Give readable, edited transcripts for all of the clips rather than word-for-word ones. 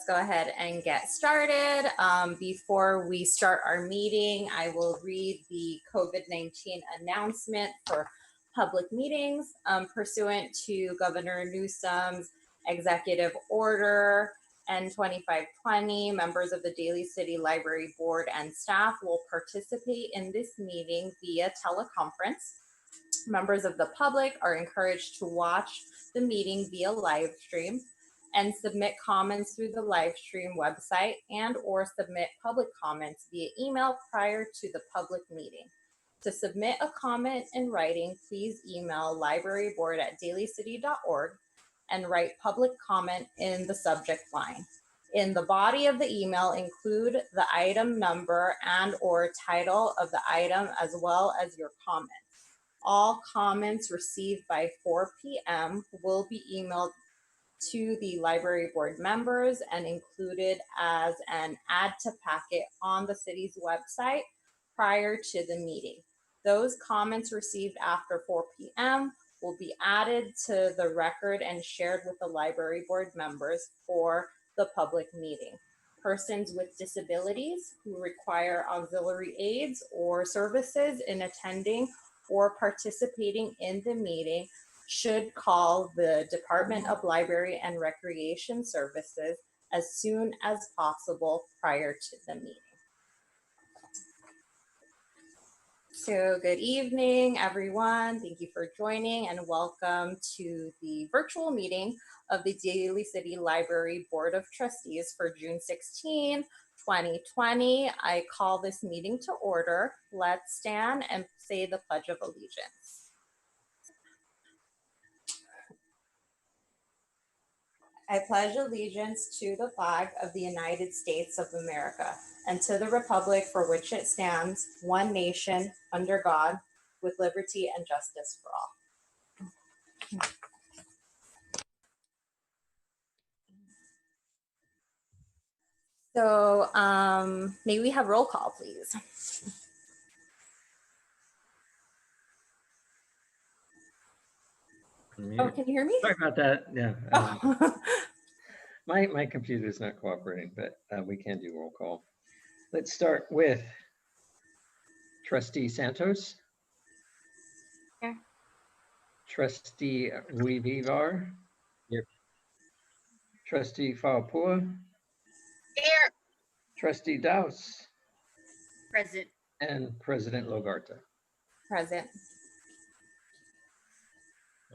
let's go ahead and get started. Before we start our meeting, I will read the COVID-19 announcement for public meetings pursuant to Governor Newsom's executive order N2520. Members of the Daly City Library Board and staff will participate in this meeting via teleconference. Members of the public are encouraged to watch the meeting via live stream and submit comments through the live stream website and or submit public comments via email prior to the public meeting. To submit a comment in writing, please email libraryboard@dalycity.org and write public comment in the subject line. In the body of the email, include the item number and or title of the item as well as your comment. All comments received by 4 p.m. will be emailed to the library board members and included as an add to packet on the city's website prior to the meeting. Those comments received after 4 p.m. will be added to the record and shared with the library board members for the public meeting. Persons with disabilities who require auxiliary aids or services in attending or participating in the meeting should call the Department of Library and Recreation Services as soon as possible prior to the meeting. So good evening, everyone. Thank you for joining and welcome to the virtual meeting of the Daly City Library Board of Trustees for June 16, 2020. I call this meeting to order. Let's stand and say the Pledge of Allegiance. I pledge allegiance to the flag of the United States of America and to the republic for which it stands, one nation, under God, with liberty and justice for all. So may we have roll call, please? Oh, can you hear me? Sorry about that. Yeah. Oh. My computer is not cooperating, but we can do roll call. Let's start with Trustee Santos. Here. Trustee Weaver. Here. Trustee Faupua. Here. Trustee Dowse. Present. And President Logarta. Present.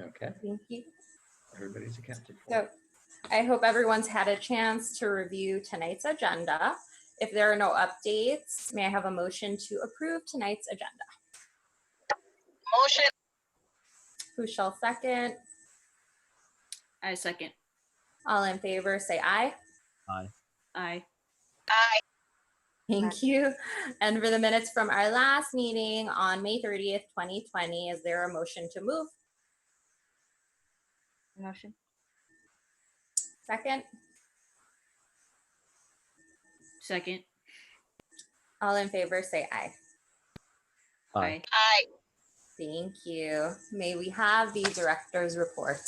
Okay. Thank you. Everybody's accounted for. So I hope everyone's had a chance to review tonight's agenda. If there are no updates, may I have a motion to approve tonight's agenda? Motion. Who shall second? I second. All in favor, say aye. Aye. Aye. Aye. Thank you. And for the minutes from our last meeting on May 30th, 2020, is there a motion to move? Motion. Second? Second. All in favor, say aye. Aye. Aye. Thank you. May we have the director's report?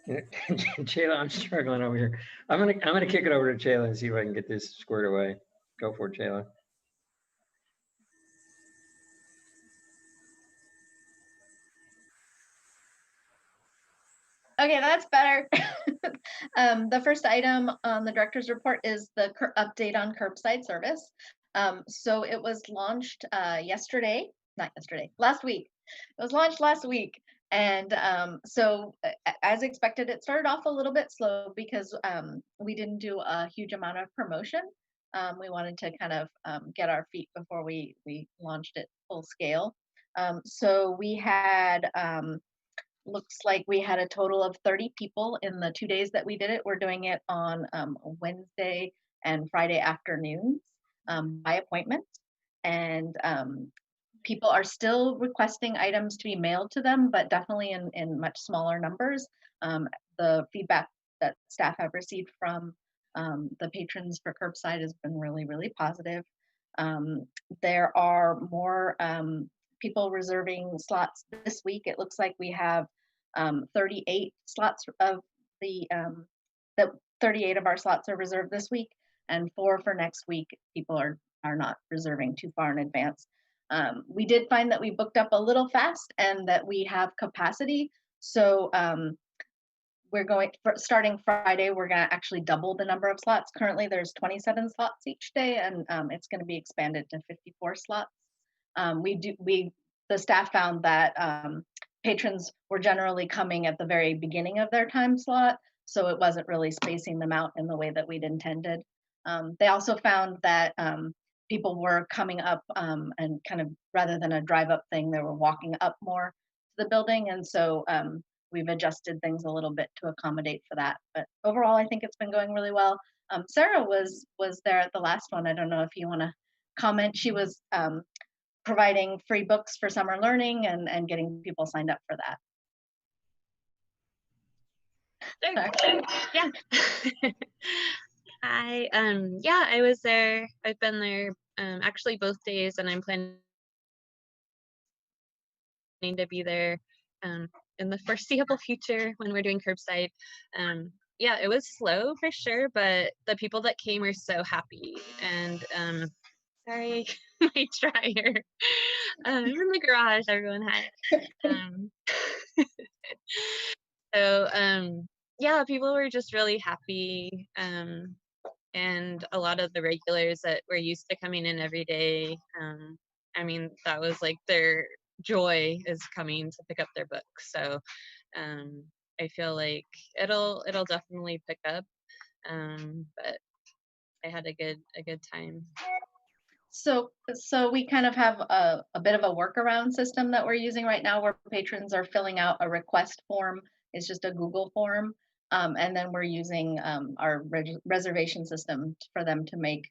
Chayla, I'm struggling over here. I'm gonna kick it over to Chayla and see if I can get this squared away. Go for it, Chayla. Okay, that's better. The first item on the director's report is the update on curbside service. So it was launched last week. It was launched last week. And so as expected, it started off a little bit slow because we didn't do a huge amount of promotion. We wanted to kind of get our feet before we launched it full scale. So we had, looks like we had a total of 30 people in the 2 days that we did it. We're doing it on Wednesday and Friday afternoons by appointment. And people are still requesting items to be mailed to them, but definitely in much smaller numbers. The feedback that staff have received from the patrons for curbside has been really, really positive. There are more people reserving slots this week. It looks like we have 38 slots of the 38 of our slots are reserved this week, and 4 for next week. People are not reserving too far in advance. We did find that we booked up a little fast and that we have capacity. So we're starting Friday, we're going to actually double the number of slots. Currently there's 27 slots each day, and it's going to be expanded to 54 slots. The staff found that patrons were generally coming at the very beginning of their time slot, so it wasn't really spacing them out in the way that we'd intended. They also found that people were coming up and kind of, rather than a drive up thing, they were walking up more to the building. And so we've adjusted things a little bit to accommodate for that. But overall, I think it's been going really well. Sarah was there at the last one. I don't know if you want to comment. She was providing free books for summer learning and getting people signed up for that. Yeah. I was there. I've been there actually both days, and I'm planning to be there in the foreseeable future when we're doing curbside. Yeah, it was slow for sure, but the people that came are so happy. And sorry, my dryer. I'm in the garage, everyone. Hi. So yeah, people were just really happy. And a lot of the regulars that were used to coming in every day, I mean, that was like their joy is coming to pick up their books. So I feel like it'll definitely pick up. But I had a good time. So we kind of have a bit of a workaround system that we're using right now, where patrons are filling out a request form. It's just a Google form. And then we're using our reservation system for them to make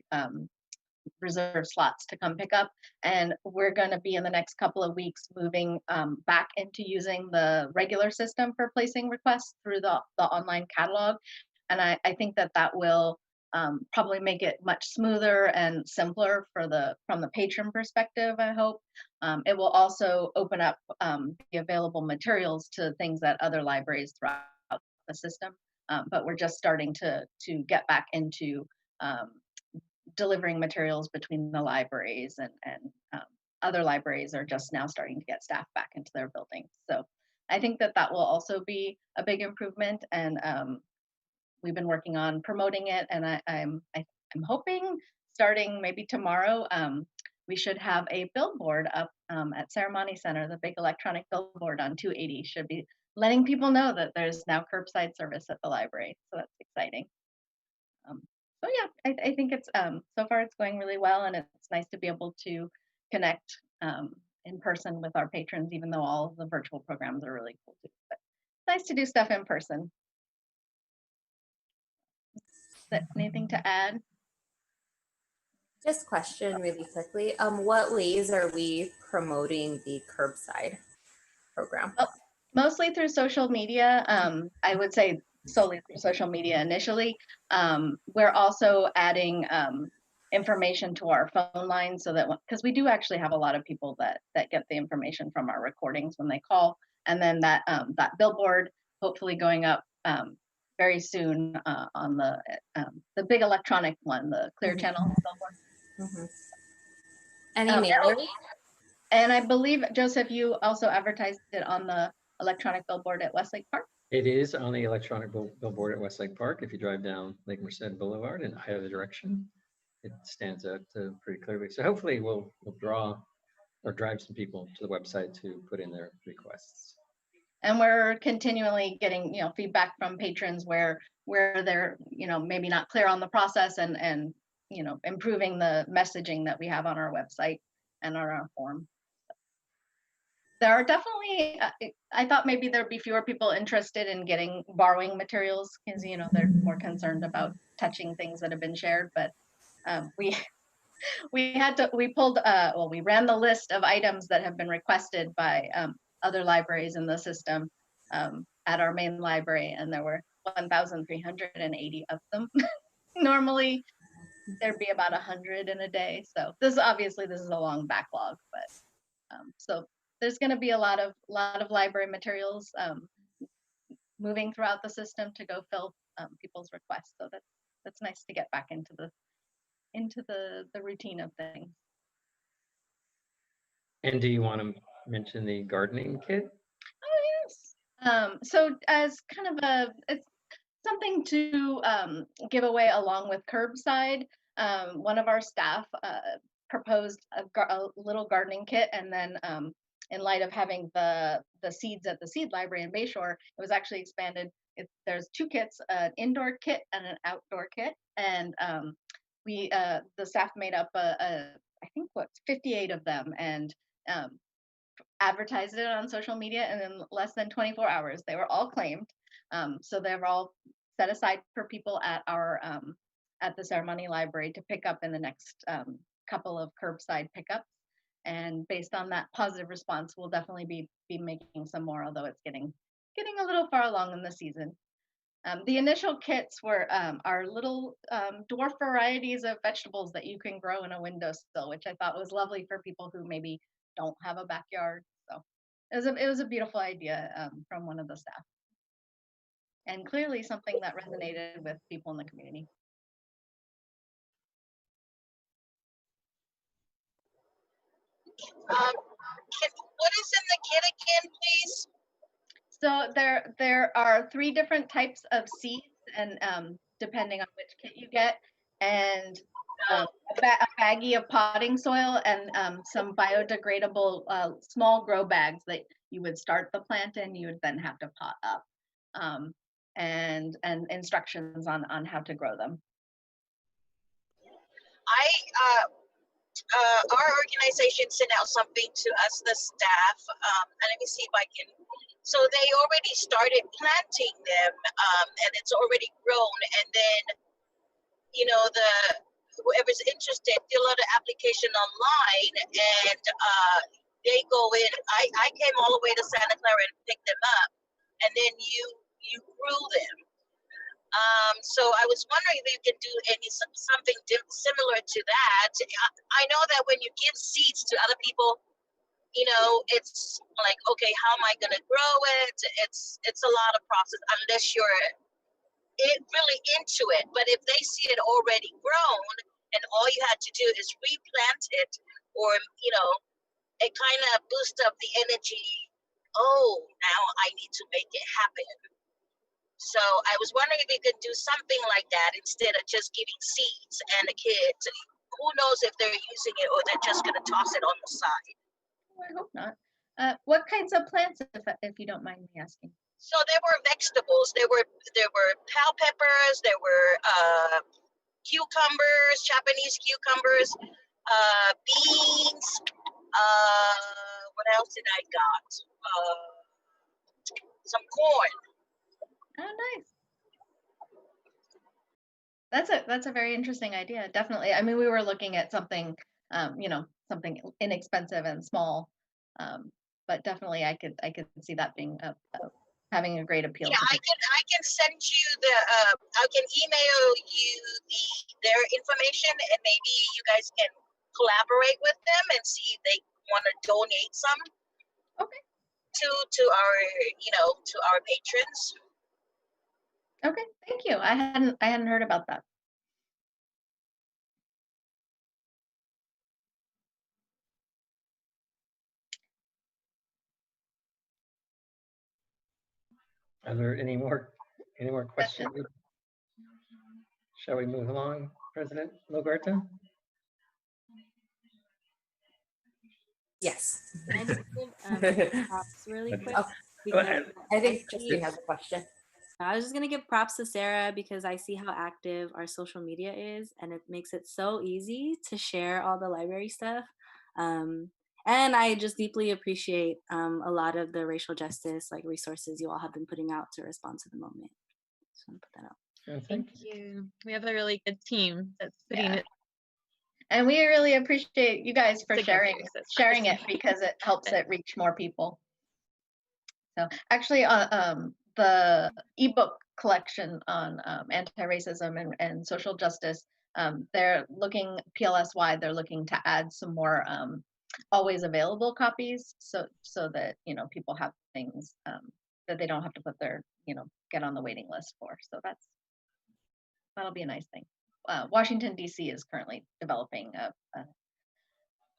reserve slots to come pick up. And we're going to be in the next couple of weeks moving back into using the regular system for placing requests through the online catalog. And I think that will probably make it much smoother and simpler from the patron perspective, I hope. It will also open up the available materials to things that other libraries throughout the system. But we're just starting to get back into delivering materials between the libraries, and other libraries are just now starting to get staff back into their buildings. So I think that will also be a big improvement, and we've been working on promoting it, and I'm hoping starting maybe tomorrow, we should have a billboard up at Ceremony Center. The big electronic billboard on 280 should be letting people know that there's now curbside service at the library. So that's exciting. So yeah, I think it's so far it's going really well, and it's nice to be able to connect in person with our patrons, even though all of the virtual programs are really cool too. But it's nice to do stuff in person. Anything to add? Just question really quickly. What ways are we promoting the curbside program? Mostly through social media. I would say solely through social media initially. We're also adding information to our phone line, so that, because we do actually have a lot of people that get the information from our recordings when they call, and then that billboard hopefully going up very soon on the big electronic one, the Clear Channel billboard. Mm-hmm. Any mailers? And I believe, Joseph, you also advertised it on the electronic billboard at Westlake Park? It is on the electronic billboard at Westlake Park. If you drive down Lake Merced Boulevard in either direction, it stands out pretty clearly. So hopefully we'll draw or drive some people to the website to put in their requests. And we're continually getting, feedback from patrons where they're, maybe not clear on the process, and improving the messaging that we have on our website and on our form. There are definitely, I thought maybe there'd be fewer people interested in borrowing materials, because, they're more concerned about touching things that have been shared. But we ran the list of items that have been requested by other libraries in the system at our main library, and there were 1,380 of them. Normally there'd be about 100 in a day. So this is a long backlog, but so there's going to be a lot of library materials moving throughout the system to go fill people's requests. So that's nice to get back into the routine of things. And do you want to mention the gardening kit? Oh yes. So as kind of it's something to give away along with curbside. One of our staff proposed a little gardening kit, and then in light of having the seeds at the seed library in Bayshore, it was actually expanded. There's 2 kits, an indoor kit and an outdoor kit, and we the staff made up I think 58 of them, and advertised it on social media, and in less than 24 hours they were all claimed. So they're all set aside for people at our at the ceremony library to pick up in the next couple of curbside pickups. And based on that positive response, we'll definitely be making some more, although it's getting a little far along in the season. The initial kits were our little dwarf varieties of vegetables that you can grow in a windowsill, which I thought was lovely for people who maybe don't have a backyard. So it was a beautiful idea from one of the staff, and clearly something that resonated with people in the community. What is in the kit again, please? So there are 3 different types of seeds, and depending on which kit you get, and a baggie of potting soil, and some biodegradable small grow bags that you would start the plant in. You would then have to pot up, and instructions on how to grow them. Our organization sent out something to us, the staff, and let me see if I can. So they already started planting them, and it's already grown. And then, you know, whoever's interested, fill out an application online, and they go in. I came all the way to Santa Clara and picked them up, and then you grew them. So I was wondering if you could do something similar to that. I know that when you give seeds to other people, you know, it's like, okay, how am I going to grow it? It's a lot of process unless you're really into it. But if they see it already grown and all you had to do is replant it, or, you know, it kind of boosts up the energy. Oh, now I need to make it happen. So I was wondering if you could do something like that instead of just giving seeds and the kids. Who knows if they're using it or they're just going to toss it on the side. I hope not. What kinds of plants, if you don't mind me asking? So there were vegetables. There were bell peppers. There were cucumbers, Japanese cucumbers, beans. What else did I got? Some corn. Oh, nice. That's a very interesting idea. Definitely. I mean, we were looking at something, you know, something inexpensive and small, but definitely I could see that being having a great appeal. Yeah, I can send you I can email you their information, and maybe you guys can collaborate with them and see if they want to donate some. Okay. To our, you know, to our patrons. Okay, thank you. I hadn't heard about that. Are there any more questions? Shall we move along, President Logarta? Yes. Can I just give props really quick? Oh, Because I think see- Justine has a question. I was just gonna give props to Sarah because I see how active our social media is, and it makes it so easy to share all the library stuff. And I just deeply appreciate a lot of the racial justice resources you all have been putting out to respond to the moment. Just want to put that out. Thank you. We have a really good team that's putting it. And we really appreciate you guys for Together, sharing it because it helps it reach more people. So actually, the ebook collection on anti-racism and social justice, they're looking PLS-wide. They're looking to add some more always available copies, so that, you know, people have things that they don't have to put their, get on the waiting list for. So that'll be a nice thing. Washington, D.C. is currently developing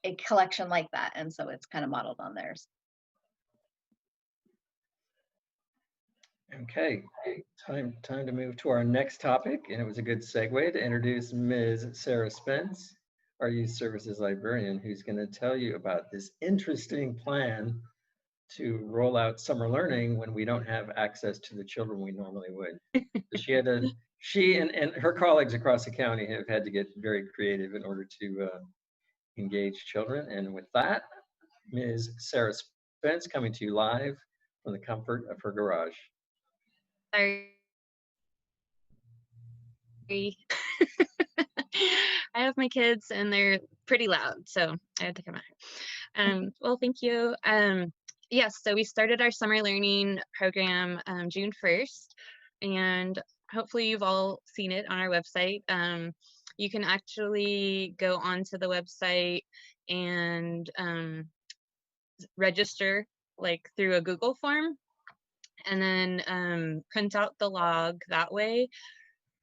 a collection like that. And so it's kind of modeled on theirs. Okay, time to move to our next topic, and it was a good segue to introduce Ms. Sarah Spence, our youth services librarian, who's going to tell you about this interesting plan to roll out summer learning when we don't have access to the children we normally would. So she and her colleagues across the county have had to get very creative in order to engage children. And with that, Ms. Sarah Spence coming to you live from the comfort of her garage. Sorry. I have my kids and they're pretty loud, so I had to come out. Well, thank you. Yes, so we started our summer learning program June 1st, and hopefully you've all seen it on our website. You can actually go onto the website and register like through a Google form, and then print out the log that way.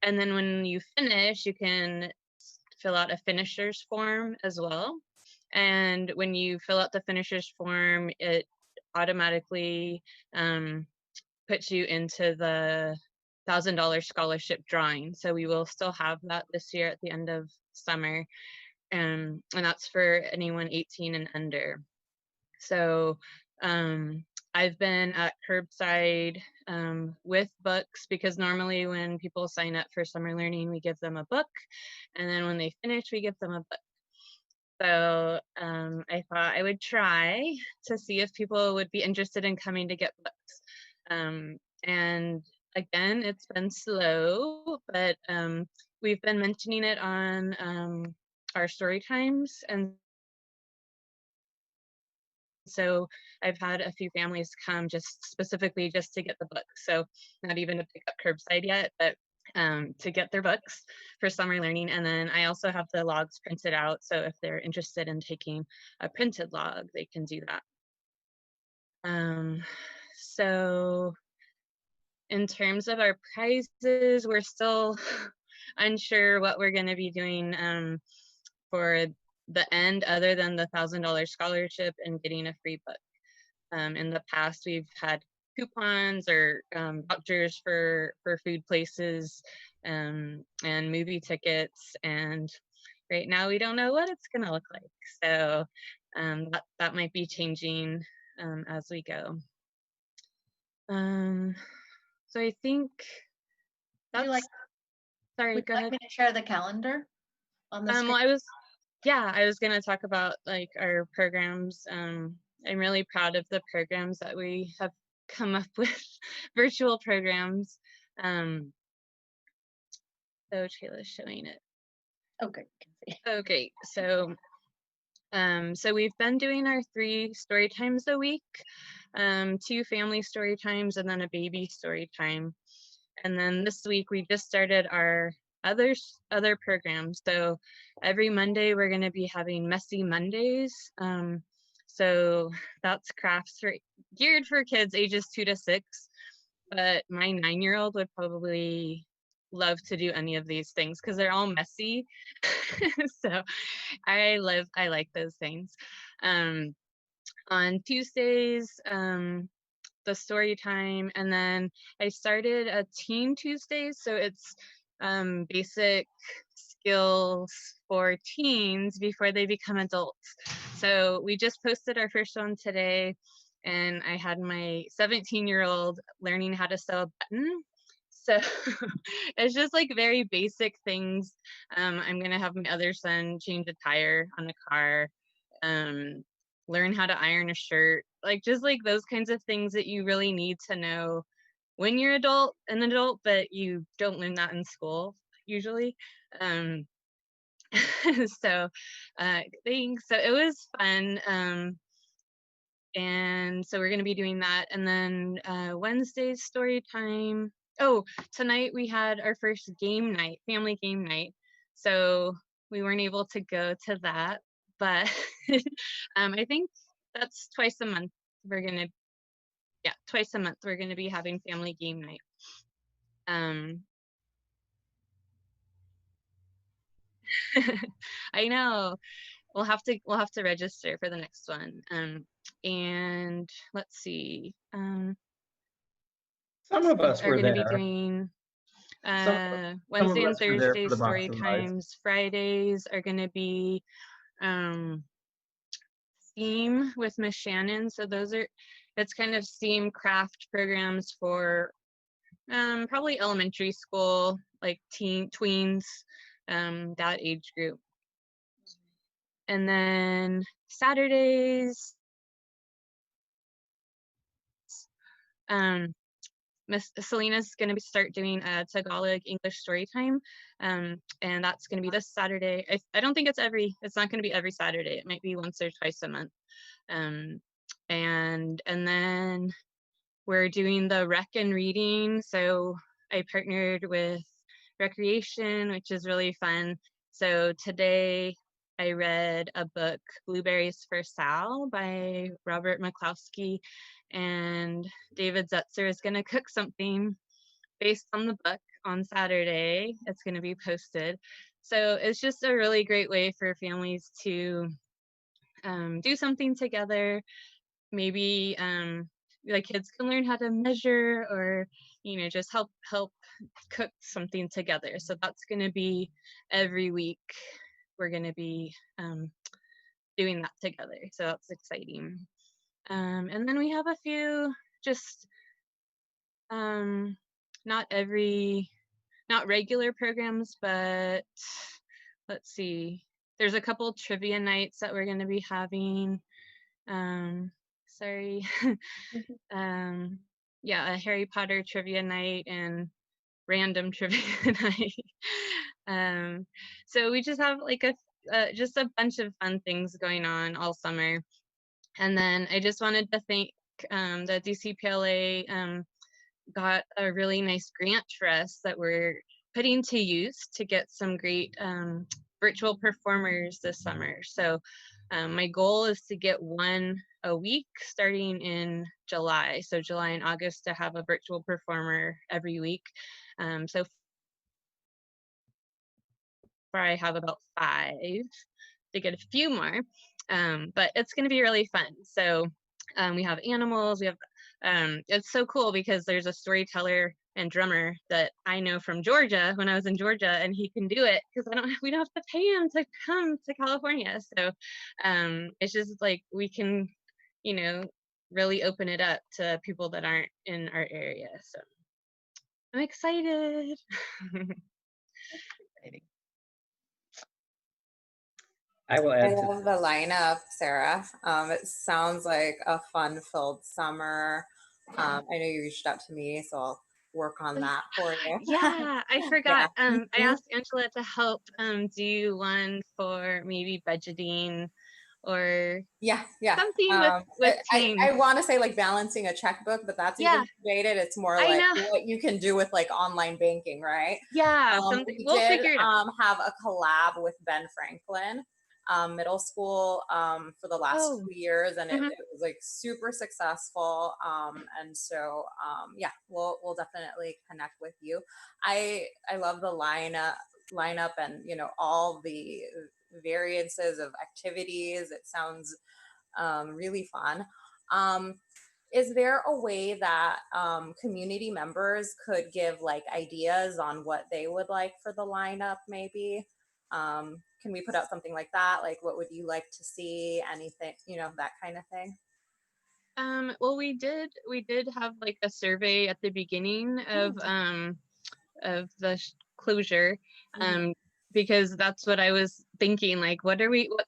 And then when you finish, you can fill out a finisher's form as well. And when you fill out the finisher's form, it automatically puts you into the $1,000 scholarship drawing. So we will still have that this year at the end of summer. And that's for anyone 18 and under. So I've been at curbside with books, because normally when people sign up for summer learning, we give them a book, and then when they finish, we give them a book. So I thought I would try to see if people would be interested in coming to get books. And again, it's been slow, but we've been mentioning it on our story times, and so I've had a few families come just specifically just to get the books. So not even to pick up curbside yet, but to get their books for summer learning. And then I also have the logs printed out. So if they're interested in taking a printed log, they can do that. So in terms of our prizes, we're still unsure what we're going to be doing for the end, other than the $1,000 scholarship and getting a free book. In the past, we've had coupons or vouchers for food places and movie tickets, and right now we don't know what it's going to look like. So that might be changing as we go. So I think that's. Sorry, would go you like ahead. me to share the calendar on the screen? Well, I was going to talk about like our programs. I'm really proud of the programs that we have come up with, virtual programs. So Shayla's showing it. Okay. Okay, so we've been doing our 3 story times a week, 2 family story times, and then a baby story time. And then this week we just started our other programs. So every Monday we're going to be having Messy Mondays. So that's crafts geared for kids ages 2 to 6. But my 9-year-old would probably love to do any of these things because they're all messy. So I like those things. On Tuesdays, the story time, and then I started a Teen Tuesdays, so it's basic skills for teens before they become adults. So we just posted our first one today, and I had my 17-year-old learning how to sew a button. So it's just like very basic things. I'm gonna have my other son change a tire on the car, learn how to iron a shirt, like just like those kinds of things that you really need to know when you're an adult, but you don't learn that in school usually. So thanks. So it was fun. And so we're going to be doing that. And then Wednesday's story time. Oh, tonight we had our first game night, family game night. So we weren't able to go to that, but I think that's twice a month we're going to yeah, twice a month we're going to be having family game night. I know. We'll have to register for the next one. And let's see. Some of us Are were going to be there. doing Some of Wednesday and us were there for Thursday the box story of rides. times. Fridays are going to be theme with Miss Shannon. So it's kind of theme craft programs for probably elementary school, like tweens, that age group. And then Saturdays, Miss Selena's going to start doing a Tagalog English story time, and that's going to be this Saturday. I don't think it's not going to be every Saturday. It might be once or twice a month. And then we're doing the rec and reading. So I partnered with Recreation, which is really fun. So today I read a book, Blueberries for Sal by Robert McCloskey, and David Zetzer is going to cook something based on the book on Saturday. It's going to be posted. So it's just a really great way for families to do something together. Maybe the kids can learn how to measure, or just help cook something together. So that's going to be every week. We're going to be doing that together. So that's exciting. And then we have a few just not regular programs, but let's see. There's a couple trivia nights that we're going to be having. Sorry. Yeah, a Harry Potter trivia night and random trivia night. So we just have like just a bunch of fun things going on all summer. And then I just wanted to thank the DCPLA got a really nice grant for us that we're putting to use to get some great virtual performers this summer. So my goal is to get one a week starting in July. So July and August to have a virtual performer every week. So far I have about 5 to get a few more, but it's going to be really fun. So we have animals, we have it's so cool because there's a storyteller and drummer that I know from Georgia when I was in Georgia, and he can do it because we don't have to pay him to come to California. So it's just like we can, really open it up to people that aren't in our area. So I'm excited. I will I add to love the lineup, Sarah. It sounds like a fun-filled summer. I know you reached out to me, so I'll work on that for you. Yeah, I forgot. Yeah. I asked Angela to help do one for maybe budgeting or Yeah. something with I teams. want to say like balancing a checkbook, but that's Yeah, even debated. It's more I like know. what you can do with like online banking, right? Yeah, something We we'll did figure it out. have a collab with Ben Franklin middle school for the last Oh, 2 years, and it mhm. was like super successful. And so yeah, we'll definitely connect with you. I love the lineup and all the variances of activities. It sounds really fun. Is there a way that community members could give like ideas on what they would like for the lineup maybe? Can we put out something like that? Like what would you like to see? Anything, that kind of thing? Well, we did have like a survey at the beginning of the closure, Mhm. because that's what I was thinking, like what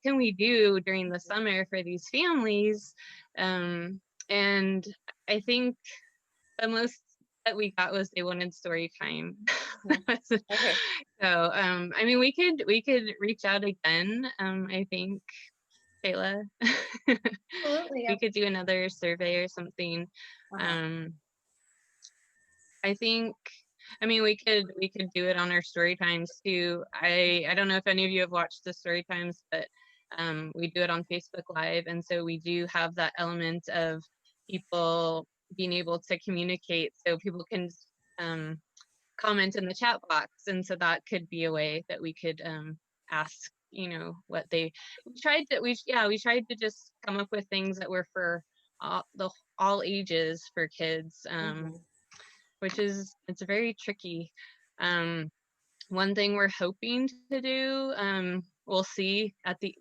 can we do during the summer for these families, and I think the most that we got was they wanted story time. Okay. So I mean we could reach out again, I think, Kayla. Absolutely. We could do another survey or something. Uh-huh. I think, I mean, we could do it on our story times too. I don't know if any of you have watched the story times, but we do it on Facebook Live, and so we do have that element of people being able to communicate so people can comment in the chat box. And so that could be a way that we could ask, you know, what we tried to just come up with things that were for all ages for kids, which is, it's very tricky. One thing we're hoping to do, we'll see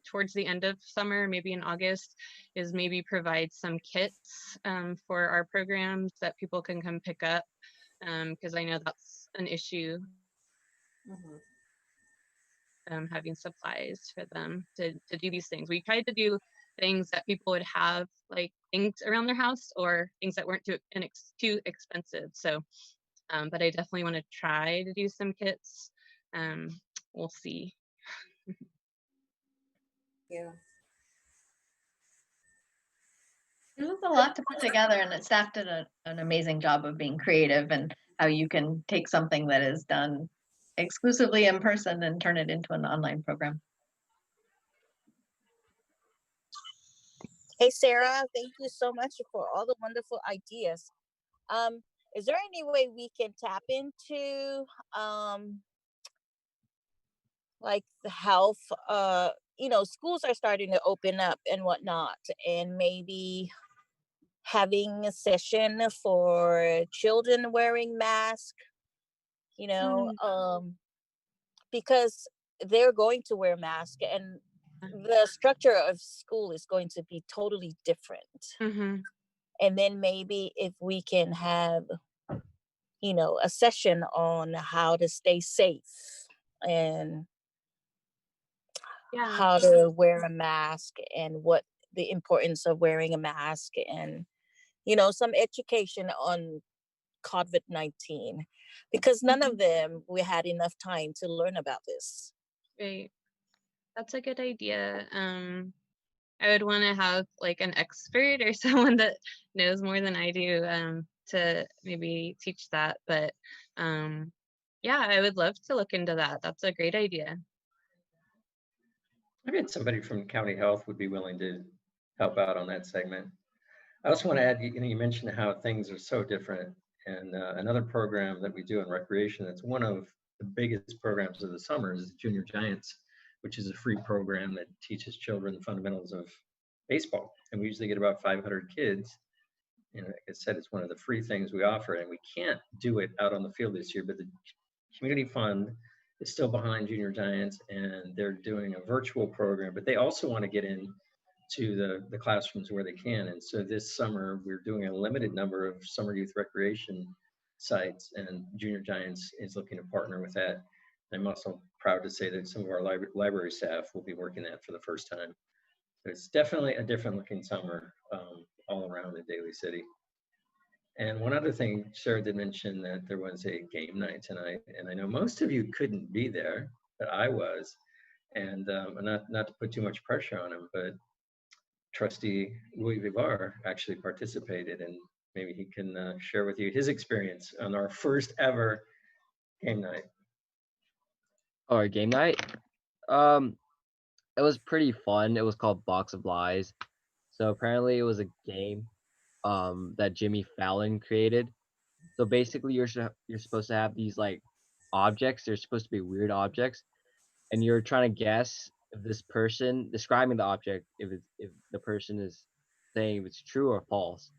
towards the end of summer, maybe in August, is maybe provide some kits for our programs that people can come pick up, because I know that's an issue, having supplies for them to do these things. We tried to do things that people would have, like things around their house or things that weren't too expensive. So, but I definitely want to try to do some kits. We'll see. Yeah. It was a lot to put together, and the staff did an amazing job of being creative and how you can take something that is done exclusively in person and turn it into an online program. Hey, Sarah, thank you so much for all the wonderful ideas. Is there any way we can tap into like the health? You know, schools are starting to open up and whatnot, and maybe having a session for children wearing masks, you know, because they're going to wear masks, and the structure of school is going to be totally different. And then maybe if we can have, you know, a session on how to stay safe and how to wear a mask and what the importance of wearing a mask, and, you know, some education on COVID-19, because none of them we had enough time to learn about this. Right. That's a good idea. I would want to have like an expert or someone that knows more than I do to maybe teach that. But yeah, I would love to look into that. That's a great idea. I bet somebody from county health would be willing to help out on that segment. I also want to add, you know, you mentioned how things are so different, and another program that we do in recreation that's one of the biggest programs of the summer is Junior Giants, which is a free program that teaches children the fundamentals of baseball. And we usually get about 500 kids. And like I said, it's one of the free things we offer, and we can't do it out on the field this year, but the community fund is still behind Junior Giants, and they're doing a virtual program, but they also want to get in to the classrooms where they can. And so this summer, we're doing a limited number of summer youth recreation sites, and Junior Giants is looking to partner with that. I'm also proud to say that some of our library staff will be working that for the first time. So it's definitely a different looking summer all around in Daly City. And one other thing, Sarah did mention that there was a game night tonight, and I know most of you couldn't be there, but I was. And not to put too much pressure on him, but Trustee Louis Vivar actually participated, and maybe he can share with you his experience on our first ever game night. Oh, our game night? It was pretty fun. It was called Box of Lies. So apparently it was a game that Jimmy Fallon created. So basically you're supposed to have these like objects. They're supposed to be weird objects, and you're trying to guess if this person describing the object, if the person is saying if it's true or false.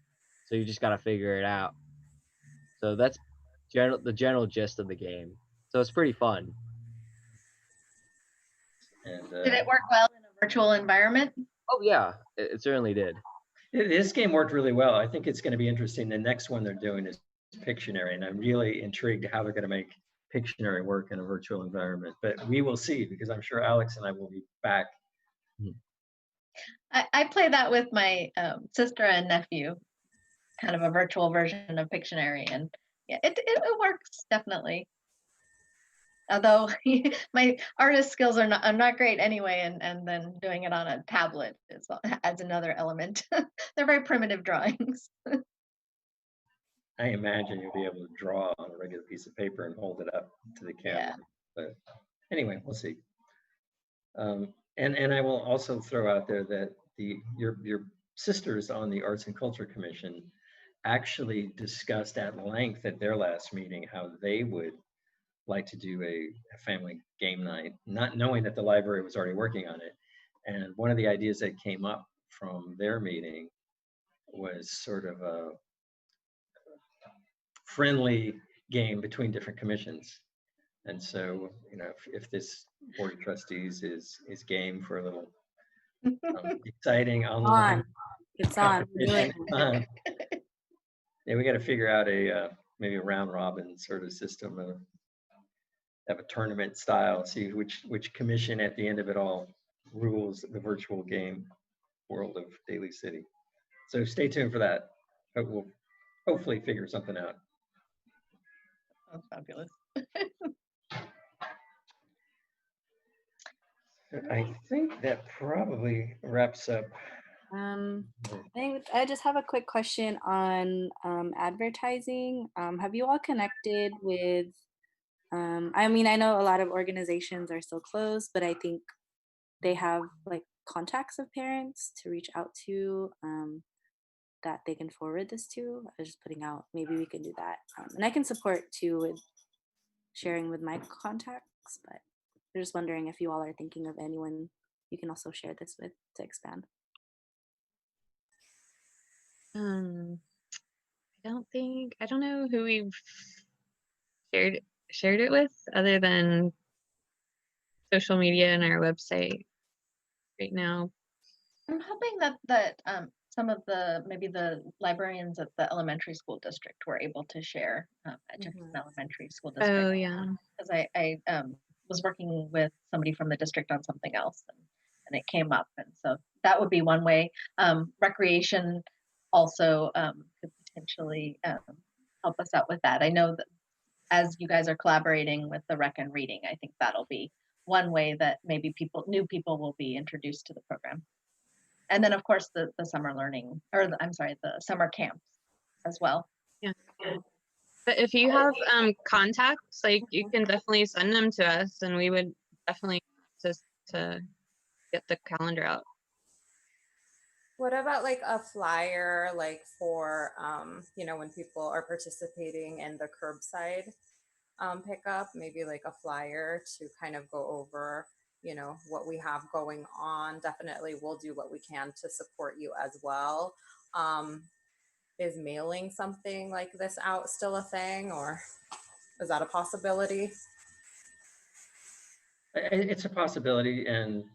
So you just gotta figure it out. So that's the general gist of the game. So it's pretty fun. And Did it work well in a virtual environment? Oh yeah, it certainly did. this game worked really well. I think it's going to be interesting. The next one they're doing is Pictionary, and I'm really intrigued how they're going to make Pictionary work in a virtual environment. But we will see, because I'm sure Alex and I will be back. I play that with my sister and nephew, kind of a virtual version of Pictionary, and yeah, it works definitely. Although my artist skills are not great anyway, and then doing it on a tablet adds another element. They're very primitive drawings. I imagine you'll be able to draw on a regular piece of paper and hold it up to the camera. Yeah. But anyway, we'll see. And I will also throw out there that your sisters on the Arts and Culture Commission actually discussed at length at their last meeting how they would like to do a family game night, not knowing that the library was already working on it. And one of the ideas that came up from their meeting was sort of a friendly game between different commissions. And so, you know, if this board of trustees is game for a little exciting online It's on. We're doing competition, yeah, we got to figure out a maybe a round robin sort of system of have a tournament style, see which commission at the end of it all rules the virtual game world of Daly City. So stay tuned for that. But we'll hopefully figure something out. That's fabulous. I think that probably wraps up. I think I just have a quick question on advertising. Have you all connected with, I mean, I know a lot of organizations are still closed, but I think they have like contacts of parents to reach out to that they can forward this to. I was just putting out, maybe we can do that. And I can support too with sharing with my contacts, but I'm just wondering if you all are thinking of anyone you can also share this with to expand. I don't know who we've shared it with other than social media and our website right now. I'm hoping that some of maybe the librarians at the elementary school district were able to share at Jefferson Elementary School District. Oh yeah. Because I was working with somebody from the district on something else, and it came up, and so that would be one way. Recreation also could potentially help us out with that. I know that as you guys are collaborating with the rec and reading, I think that'll be one way that maybe new people will be introduced to the program. And then of course the summer learning, or the summer camps as well. Yeah. But if you have contacts, like you can definitely send them to us, and we would definitely just to get the calendar out. What about like a flyer, like for, you know, when people are participating in the curbside pickup, maybe like a flyer to kind of go over, you know, what we have going on. Definitely we'll do what we can to support you as well. Is mailing something like this out still a thing, or is that a possibility? It's a possibility, and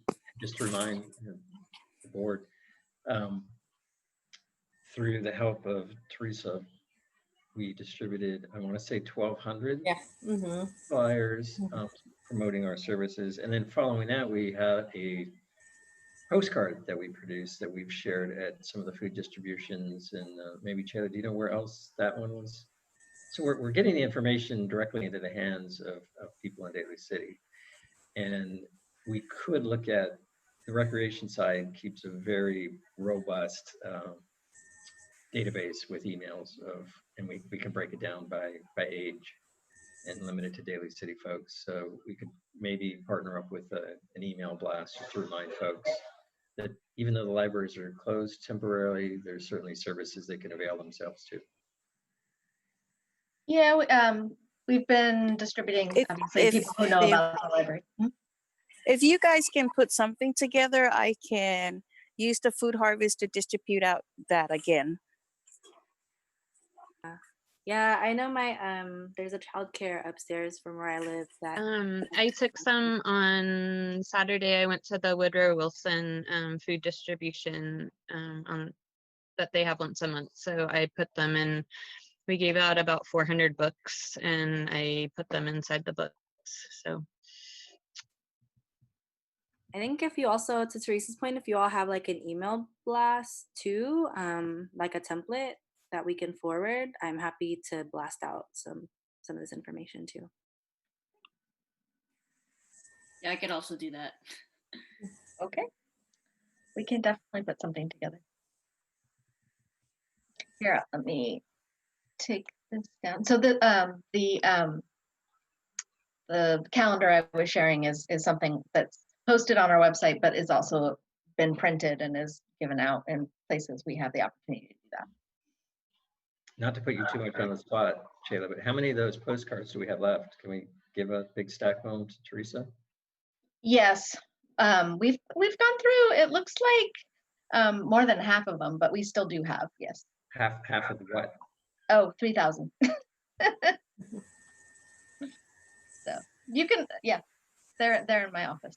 just to remind the board, through the help of Teresa, we distributed, I want to say 1,200 Yeah. flyers promoting our services. And then following that, we had a postcard that we produced that we've shared at some of the food distributions. And maybe Chad, do you know where else that one was? So we're getting the information directly into the hands of people in Daly City. And we could look at the recreation side keeps a very robust database with emails and we can break it down by age and limit it to Daly City folks. So we could maybe partner up with an email blast just to remind folks that even though the libraries are closed temporarily, there's certainly services they can avail themselves to. Yeah, we've been distributing, obviously, people who know about the library. If you guys can put something together, I can use the food harvest to distribute out that again. Yeah, I know my there's a childcare upstairs from where I live that I took some on Saturday. I went to the Woodrow Wilson food distribution on that they have once a month. So I put them in. We gave out about 400 books, and I put them inside the books. So I think if you also, to Teresa's point, if you all have like an email blast too, like a template that we can forward, I'm happy to blast out some of this information too. Yeah, I could also do that. Okay. We can definitely put something together. Here, let me take this down. So the calendar I was sharing is something that's posted on our website, but is also been printed and is given out in places we have the opportunity to do that. Not to put you too much on the spot, Shayla, but how many of those postcards do we have left? Can we give a big stack home to Teresa? Yes, we've gone through. It looks like more than half of them, but we still do have. Yes. Half of what? Oh, 3,000. So you can, yeah, they're in my office.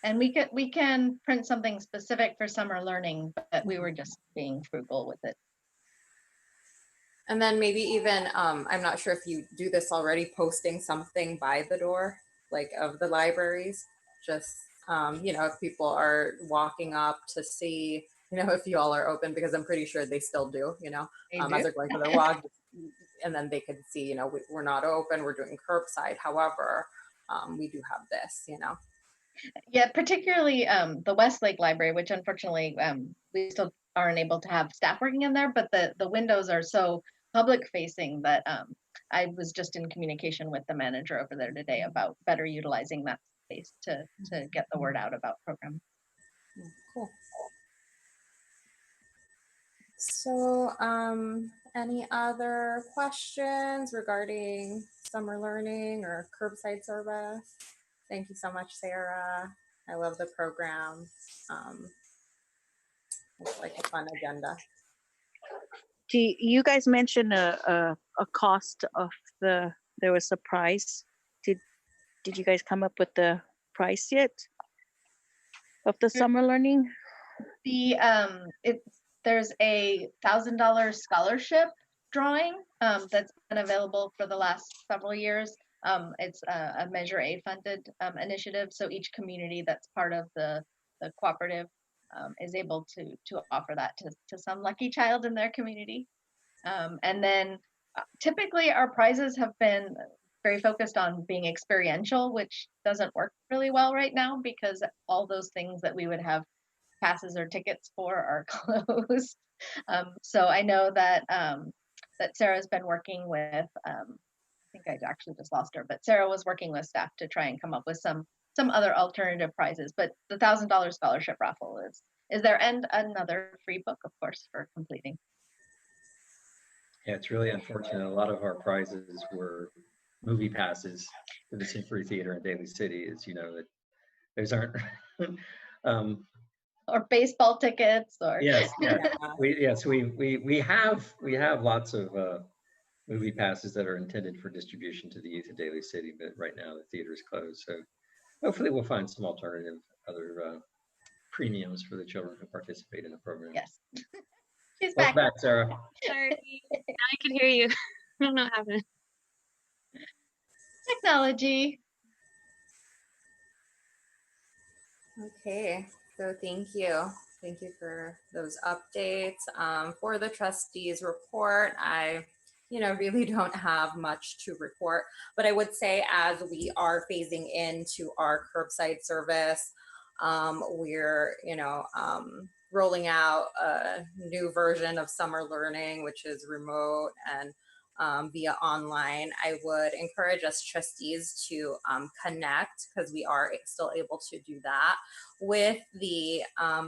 And we can print something specific for summer learning, but we were just being frugal with it. And then maybe even, I'm not sure if you do this already, posting something by the door, like of the libraries, just, you know, if people are walking up to see, you know, if you all are open, because I'm pretty sure they still do, you know, They as do. they're going for their walk, and then they could see, you know, we're not open, we're doing curbside. However, we do have this, you know. Yeah, particularly the Westlake Library, which unfortunately we still aren't able to have staff working in there, but the windows are so public facing that I was just in communication with the manager over there today about better utilizing that space to get the word out about program. Cool. So, any other questions regarding summer learning or curbside service? Thank you so much, Sarah. I love the program. It's like a fun agenda. Do you guys mentioned a cost of there was a price? Did you guys come up with the price yet of the summer learning? There's a $1,000 scholarship drawing that's been available for the last several years. It's a Measure A funded initiative, so each community that's part of the cooperative is able to offer that to some lucky child in their community. And then typically our prizes have been very focused on being experiential, which doesn't work really well right now because all those things that we would have passes or tickets for are closed. So I know that that Sarah's been working with. I think I actually just lost her, but Sarah was working with staff to try and come up with some other alternative prizes. But the $1,000 scholarship raffle is there, and another free book, of course, for completing. Yeah, it's really unfortunate. A lot of our prizes were movie passes to the Symphony Theater in Daly City. As you know, that those aren't. Or baseball tickets, or Yes, we have lots of movie passes that are intended for distribution to the youth of Daly City, but right now the theater is closed. So hopefully we'll find some alternative other premiums for the children who participate in the program. Yes. She's Welcome back. back, Sarah. Sorry, now I can hear you. I don't know what happened. Technology. Okay, so thank you. Thank you for those updates. For the trustees report, I, you know, really don't have much to report, but I would say as we are phasing into our curbside service, we're, you know, rolling out a new version of summer learning, which is remote and via online. I would encourage us trustees to connect, because we are still able to do that, with the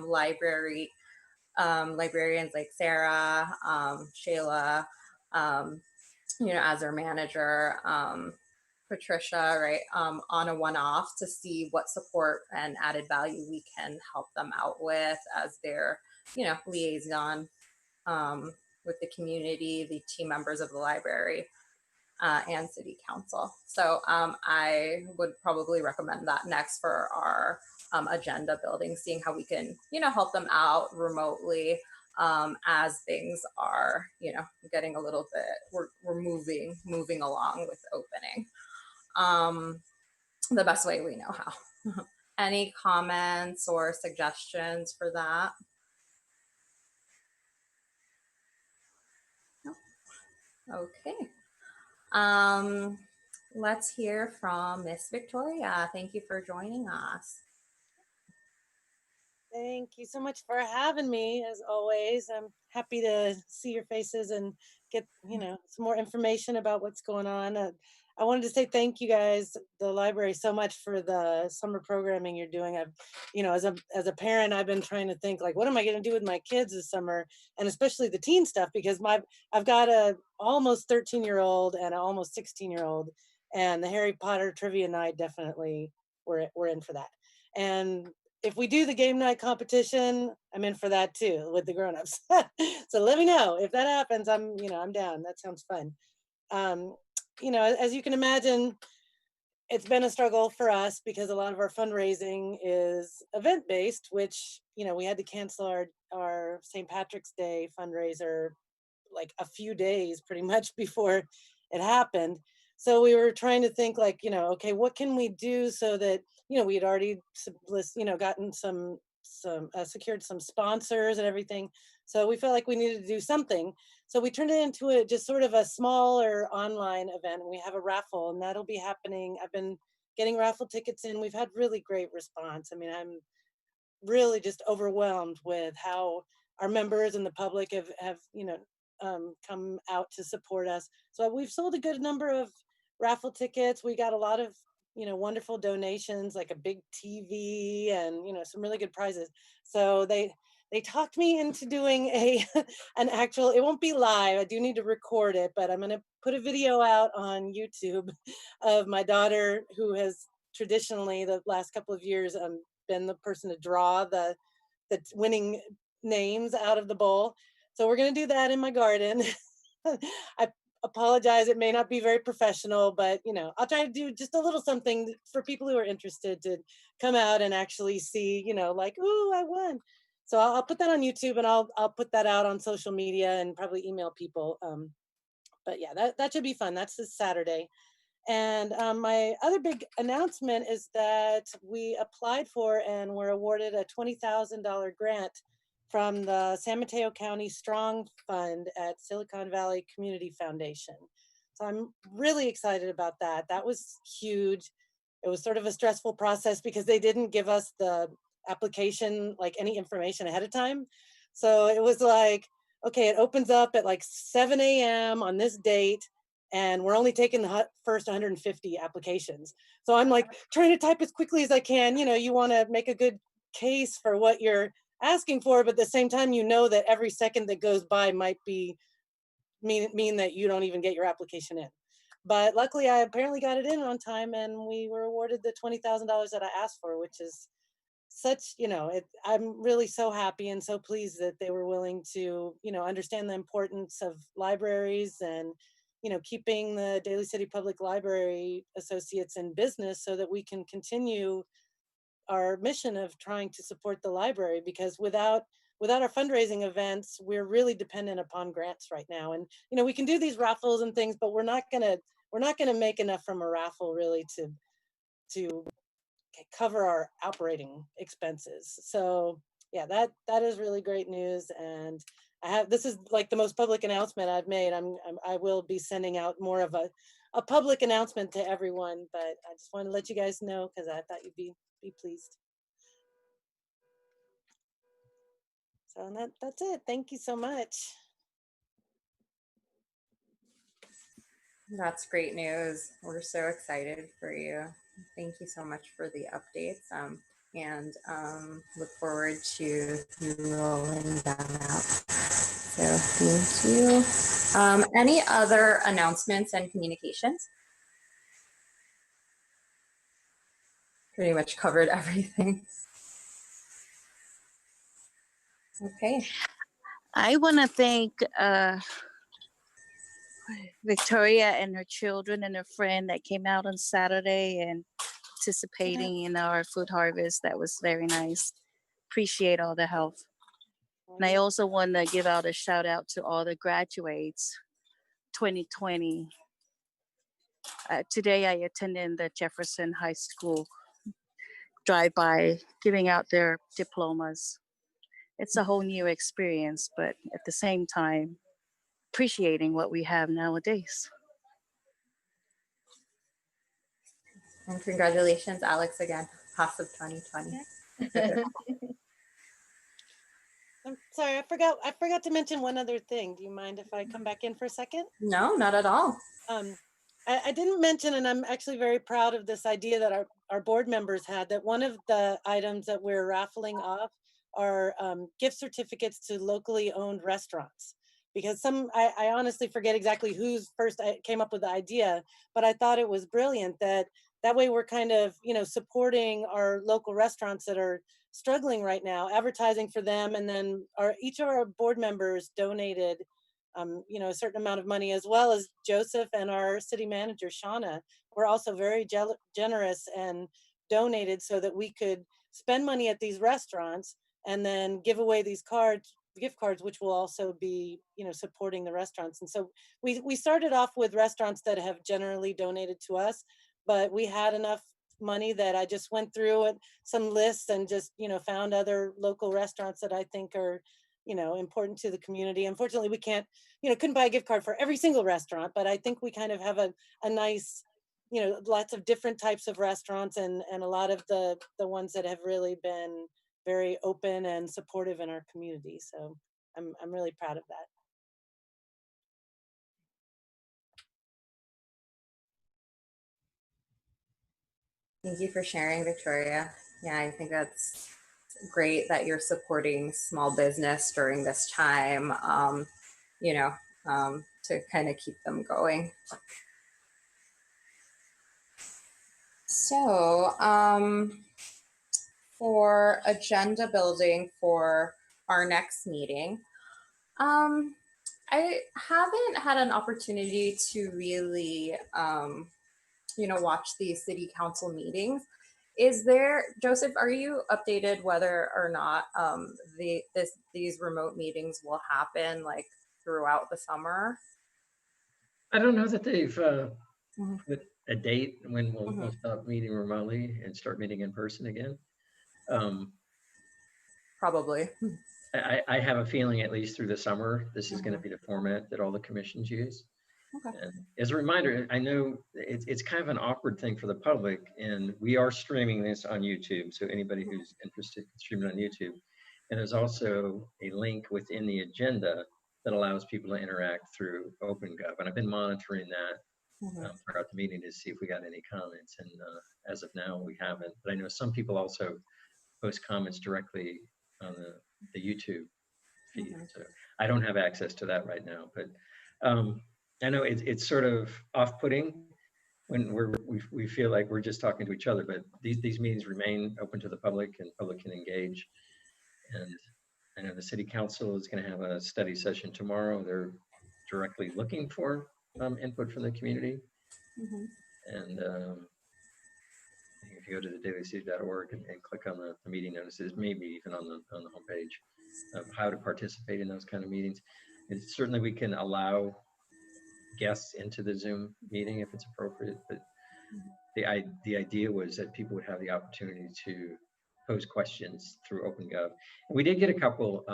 librarians like Sarah, Shayla, you know, as our manager, Patricia, right, on a one-off to see what support and added value we can help them out with as their, you know, liaison with the community, the team members of the library, and city council. So I would probably recommend that next for our agenda building, seeing how we can, you know, help them out remotely as things are, you know, getting a little bit, we're moving along with opening the best way we know how. Any comments or suggestions for that? No? Okay. Let's hear from Miss Victoria. Thank you for joining us. Thank you so much for having me. As always, I'm happy to see your faces and get, you know, some more information about what's going on. I wanted to say thank you guys, the library, so much for the summer programming you're doing. I've, as a parent, I've been trying to think like, what am I going to do with my kids this summer, and especially the teen stuff, because I've got a almost 13-year-old and an almost 16-year-old, and the Harry Potter trivia night definitely we're in for that. And if we do the game night competition, I'm in for that too with the grown-ups. So let me know if that happens. I'm down. That sounds fun. As you can imagine, it's been a struggle for us because a lot of our fundraising is event-based, which, we had to cancel our St. Patrick's Day fundraiser like a few days pretty much before it happened. So we were trying to think like, okay, what can we do so that, we had already, gotten secured some sponsors and everything. So we felt like we needed to do something. So we turned it into just sort of a smaller online event. We have a raffle, and that'll be happening. I've been getting raffle tickets in. We've had really great response. I mean, I'm really just overwhelmed with how our members and the public have come out to support us. So we've sold a good number of raffle tickets. We got a lot of wonderful donations, like a big TV and some really good prizes. So they talked me into doing an actual, it won't be live, I do need to record it, but I'm going to put a video out on YouTube of my daughter, who has traditionally the last couple of years been the person to draw the winning names out of the bowl. So we're going to do that in my garden. I apologize, it may not be very professional, but I'll try to do just a little something for people who are interested to come out and actually see, like, ooh, I won. So I'll put that on YouTube, and I'll put that out on social media and probably email people. But yeah, that should be fun. That's this Saturday. And my other big announcement is that we applied for and were awarded a $20,000 grant from the San Mateo County Strong Fund at Silicon Valley Community Foundation. So I'm really excited about that. That was huge. It was sort of a stressful process because they didn't give us the application, like any information ahead of time. So it was like, okay, it opens up at like 7 a.m. on this date, and we're only taking the first 150 applications. So I'm like trying to type as quickly as I can. You want to make a good case for what you're asking for, but at the same time, that every second that goes by might mean that you don't even get your application in. But luckily, I apparently got it in on time, and we were awarded the $20,000 that I asked for, which is such, I'm really so happy and so pleased that they were willing to, understand the importance of libraries and, keeping the Daly City Public Library associates in business so that we can continue our mission of trying to support the library, because without our fundraising events, we're really dependent upon grants right now. And we can do these raffles and things, but we're not gonna make enough from a raffle really to cover our operating expenses. So yeah, that is really great news. And this is like the most public announcement I've made. I will be sending out more of a public announcement to everyone, but I just want to let you guys know because I thought you'd be pleased. So that's it. Thank you so much. That's great news. We're so excited for you. Thank you so much for the updates, and look forward to you rolling that out. So thank you. Any other announcements and communications? Pretty much covered everything. Okay. I want to thank Victoria and her children and her friend that came out on Saturday and participating in our food harvest. That was very nice. Appreciate all the help. And I also want to give out a shout out to all the graduates 2020. Today I attended the Jefferson High School drive-by giving out their diplomas. It's a whole new experience, but at the same time, appreciating what we have nowadays. And congratulations, Alex, again, class of 2020. I'm sorry, I forgot to mention one other thing. Do you mind if I come back in for a second? No, not at all. I didn't mention, and I'm actually very proud of this idea that our board members had, that one of the items that we're raffling off are gift certificates to locally owned restaurants. Because I honestly forget exactly who's first came up with the idea, but I thought it was brilliant that way we're kind of, supporting our local restaurants that are struggling right now, advertising for them, and then each of our board members donated a certain amount of money, as well as Joseph and our city manager, Shauna, were also very generous and donated so that we could spend money at these restaurants and then give away these gift cards, which will also be, supporting the restaurants. And so we started off with restaurants that have generally donated to us, but we had enough money that I just went through some lists and just, found other local restaurants that I think are, important to the community. Unfortunately, we can't, couldn't buy a gift card for every single restaurant, but I think we kind of have a nice, lots of different types of restaurants, and a lot of the ones that have really been very open and supportive in our community. So I'm really proud of that. Thank you for sharing, Victoria. Yeah, I think that's great that you're supporting small business during this time, to kind of keep them going. So, for agenda building for our next meeting, I haven't had an opportunity to really, watch these city council meetings. Is there, Joseph, are you updated whether or not these remote meetings will happen like throughout the summer? I don't know that they've Mhm. put a date when we'll Mhm. stop meeting remotely and start meeting in person again. Probably. I have a feeling, at least through the summer, this is going to Mhm. be the format that all the commissions use. Okay. And as a reminder, I know it's kind of an awkward thing for the public, and we are streaming this on YouTube. So anybody who's interested can stream it on YouTube. And there's also a link within the agenda that allows people to interact through OpenGov. And I've been monitoring that Mhm. throughout the meeting to see if we got any comments. And as of now, we haven't. But I know some people also post comments directly on the YouTube feed. Mhm. So I don't have access to that right now, but I know it's sort of off-putting when we feel like we're just talking to each other, but these meetings remain open to the public and public can engage. And I know the city council is going to have a study session tomorrow. They're directly looking for input from the community. Mhm. And if you go to the dalycity.org and click on the meeting notices, maybe even on the homepage of how to participate in those kind of meetings. And certainly we can allow guests into the Zoom meeting if it's appropriate, but the idea was that people would have the opportunity to pose questions through OpenGov. And we did get a couple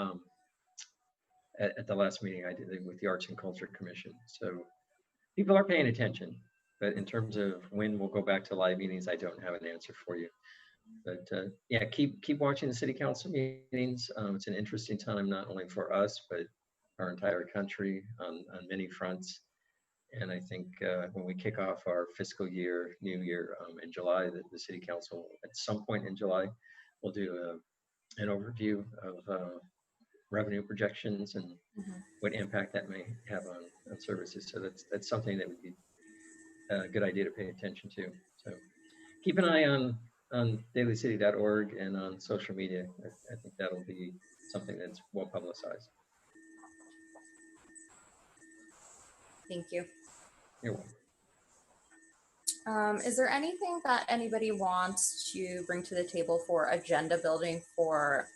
at the last meeting I did with the Arts and Culture Commission. So people are paying attention, but in terms of when we'll go back to live meetings, I don't have an answer for you. But yeah, keep watching the city council meetings. It's an interesting time, not only for us, but our entire country on many fronts. And I think when we kick off our fiscal year, new year in July, the city council at some point in July will do an overview of revenue projections and Mhm. what impact that may have on services. So that's something that would be a good idea to pay attention to. So keep an eye on dalycity.org and on social media. I think that'll be something that's well publicized. Thank you. You're welcome. Is there anything that anybody wants to bring to the table for agenda building for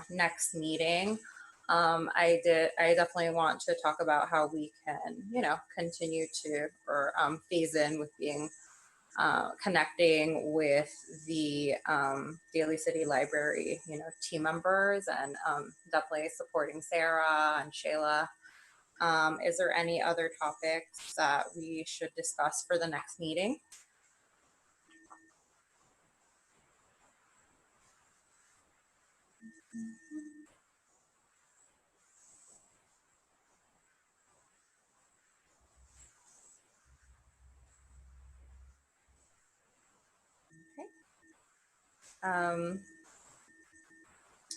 next meeting? I definitely want to talk about how we can, continue to or phase in with being connecting with the Daly City Library, team members, and definitely supporting Sarah and Shayla. Is there any other topics that we should discuss for the next meeting?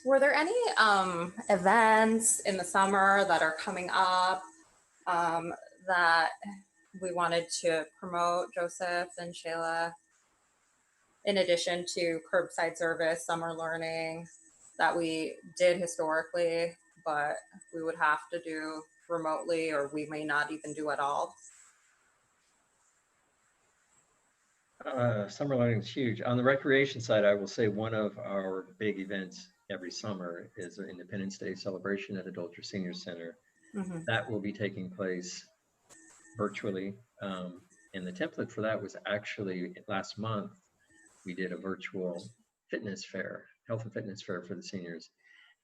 Were there any events in the summer that are coming up that we wanted to promote, Joseph and Shayla, in addition to curbside service, summer learning that we did historically, but we would have to do remotely, or we may not even do at all? Summer learning is huge. On the recreation side, I will say one of our big events every summer is an Independence Day celebration at Adult or Senior Center. Mm-hmm. That will be taking place virtually. And the template for that was actually last month, we did a virtual fitness fair, health and fitness fair for the seniors.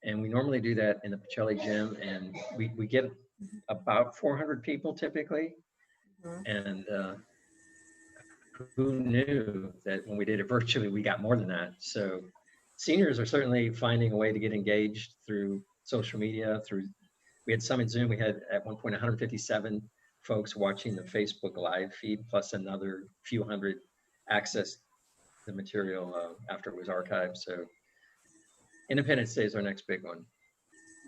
And we normally do that in the Pacelli gym, and we get about 400 people typically. Mm-hmm. And who knew that when we did it virtually, we got more than that. So seniors are certainly finding a way to get engaged through social media, we had some in Zoom. We had at one point 157 folks watching the Facebook live feed, plus another few hundred access the material after it was archived. So Independence Day is our next big one.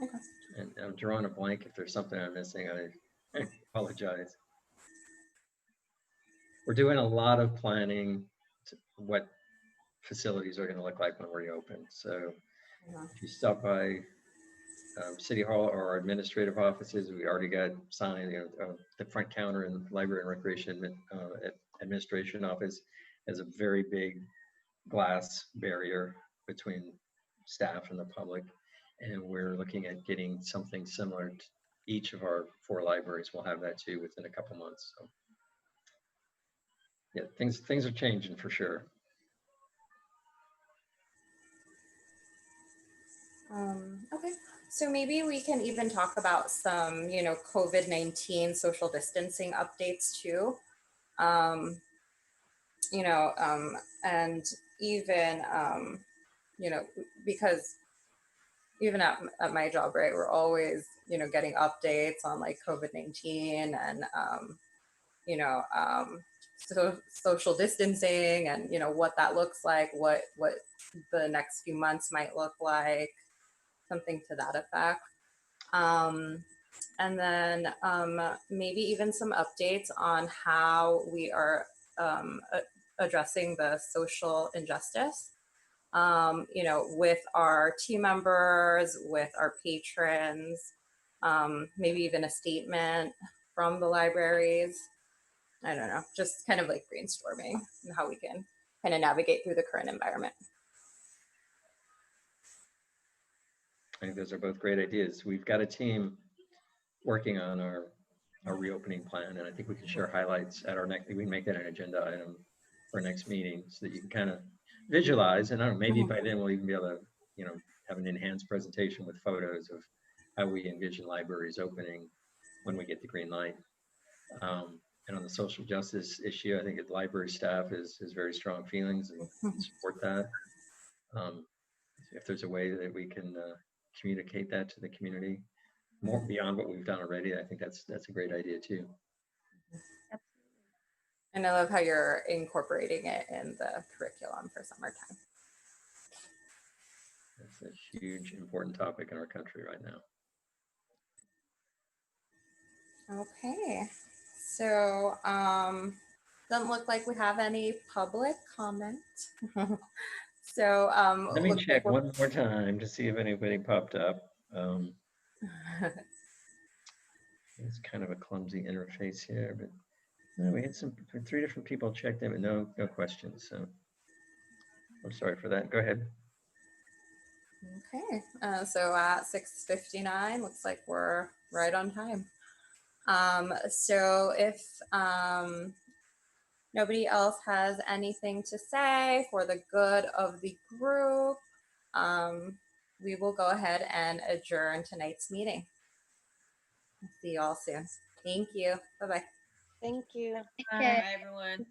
Okay. And I'm drawing a blank. If there's something I'm missing, I apologize. We're doing a lot of planning to what facilities are going to look like when we open. So if you stop by City Hall or our administrative offices, we already got signed, the front counter in the Library and Recreation Administration office has a very big glass barrier between staff and the public. And we're looking at getting something similar to each of our 4 libraries. We'll have that too within a couple months. So yeah, things are changing for sure. Okay, so maybe we can even talk about some, COVID-19 social distancing updates too. And even, because even at my job, right, we're always, getting updates on like COVID-19 and, so social distancing and, what that looks like, what the next few months might look like, something to that effect. And then maybe even some updates on how we are addressing the social injustice, with our team members, with our patrons, maybe even a statement from the libraries. I don't know, just kind of like brainstorming and how we can kind of navigate through the current environment. I think those are both great ideas. We've got a team working on our reopening plan, and I think we can share highlights at our next, we can make that an agenda item for our next meeting so that you can kind of visualize, and I don't know, maybe by then we'll even be able to, have an enhanced presentation with photos of how we envision libraries opening when we get the green light. And on the social justice issue, I think the library staff has very strong feelings and support that. If there's a way that we can communicate that to the community more beyond what we've done already, I think that's a great idea too. And I love how you're incorporating it in the curriculum for summertime. That's a huge, important topic in our country right now. Okay, so doesn't look like we have any public comment. So let me check one more time to see if anybody popped up. It's kind of a clumsy interface here, but no, we had 3 different people checked in, but no questions. So I'm sorry for that. Go ahead. Okay, so at 6:59, looks like we're right on time. So if nobody else has anything to say for the good of the group, we will go ahead and adjourn tonight's meeting. See you all soon. Thank you. Bye-bye. Thank you. Okay. Bye, everyone.